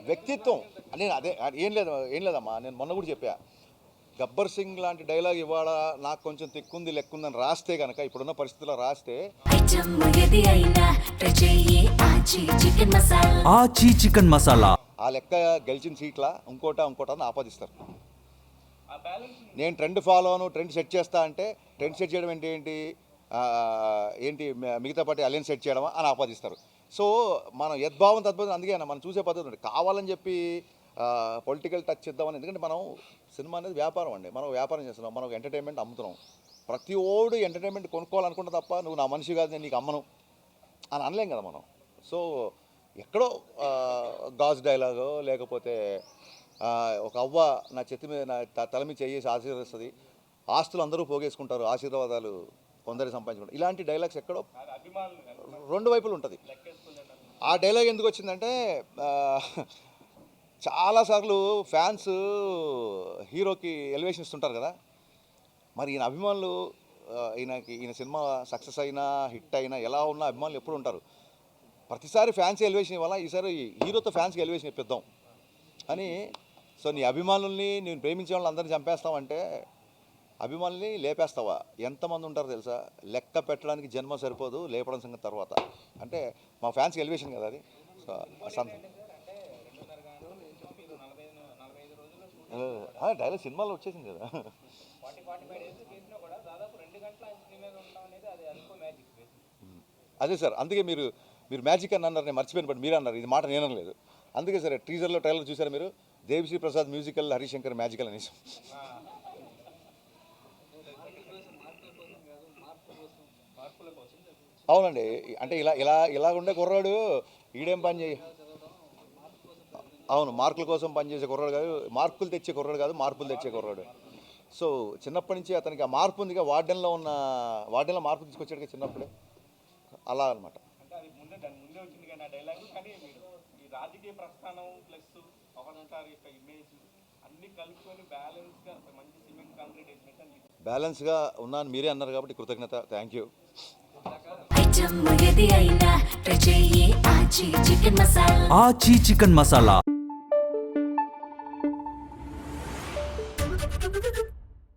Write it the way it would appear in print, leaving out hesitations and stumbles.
వ్యక్తిత్వం నేను అదే ఏం లేదమ్మా, నేను మొన్న కూడా చెప్పా. గబ్బర్ సింగ్ లాంటి డైలాగ్ ఇవాళ నాకు కొంచెం తిక్కుంది లెక్కుందని రాస్తే కనుక, ఇప్పుడున్న పరిస్థితుల్లో రాస్తే ఆచి చికెన్ మసాలా ఆ లెక్క గెలిచిన సీట్ల ఇంకోటా అని ఆపాదిస్తారు. నేను ట్రెండ్ ఫాలో అను, ట్రెండ్ సెట్ చేస్తా అంటే, ట్రెండ్ సెట్ చేయడం ఏంటి మిగతా పార్టీ అలయన్స్ సెట్ చేయడమా అని ఆపాదిస్తారు. సో మనం యద్భావం తద్భావం, అందుకే మనం చూసే పద్ధతి ఉంది. కావాలని చెప్పి పొలిటికల్ టచ్ ఇద్దామని, ఎందుకంటే మనం సినిమా అనేది వ్యాపారం అండి, మనం వ్యాపారం చేస్తున్నాం, మనం ఎంటర్టైన్మెంట్ అమ్ముతున్నాం. ప్రతి ఓడు ఎంటర్టైన్మెంట్ కొనుక్కోవాలనుకుంటే తప్ప నువ్వు నా మనిషి కాదు, నేను నీకు అమ్మను అని అనలేం కదా మనం. సో ఎక్కడో గాజ్ డైలాగో లేకపోతే ఒక అవ్వ నా చేతి మీద నా తల మీద చేసి ఆశీర్వదిస్తుంది, ఆస్తులు అందరూ పోగేసుకుంటారు, ఆశీర్వాదాలు కొందరు సంపాదించుకుంటారు, ఇలాంటి డైలాగ్స్ ఎక్కడో రెండు వైపులు ఉంటుంది. ఆ డైలాగ్ ఎందుకు వచ్చిందంటే చాలాసార్లు ఫ్యాన్స్ హీరోకి ఎలివేషన్ ఇస్తుంటారు కదా, మరి ఈయన అభిమానులు ఈయన సినిమా సక్సెస్ అయినా హిట్ అయినా ఎలా ఉన్నా అభిమానులు ఎప్పుడు ఉంటారు. ప్రతిసారి ఫ్యాన్స్ ఎలివేషన్ ఇవ్వాలా, ఈసారి హీరోతో ఫ్యాన్స్కి ఎలివేషన్ ఇప్పిద్దాం అని. సో నీ అభిమానుల్ని, నేను ప్రేమించే వాళ్ళని అందరినీ చంపేస్తామంటే అభిమానుల్ని లేపేస్తావా? ఎంతమంది ఉంటారో తెలుసా? లెక్క పెట్టడానికి జన్మ సరిపోదు, లేపడం సంగతి తర్వాత. అంటే మా ఫ్యాన్స్కి ఎలివేషన్ కదా అది. సో డైలాగ్ సినిమాలో వచ్చేసింది కదా. అదే సార్, అందుకే మీరు మ్యాజిక్ అని అన్నారు, నేను మర్చిపోయిన బట్ మీరు అన్నారు, ఇది మాట నేను అనలేదు. అందుకే సరే టీజర్లో ట్రైలర్ చూసారా మీరు? దేవిశ్రీ ప్రసాద్ మ్యూజికల్, హరిశంకర్ మ్యాజికల్ అనేసి. అవునండి, అంటే ఇలా ఉండే కుర్రాడు ఈడేం పని చేయి. అవును, మార్కుల కోసం పనిచేసే కుర్రాడు కాదు, మార్కులు తెచ్చే కుర్రాడు కాదు, మార్పులు తెచ్చే కుర్రాడు. సో చిన్నప్పటి నుంచి అతనికి ఆ మార్పు ఉందిగా, వార్డెన్లో మార్పు తీసుకొచ్చాడు చిన్నప్పుడే, అలా అనమాట. బ్యాలెన్స్గా ఉన్నాను మీరే అన్నారు కాబట్టి కృతజ్ఞత, థ్యాంక్ యూ. ఆచి చికెన్ మసాలా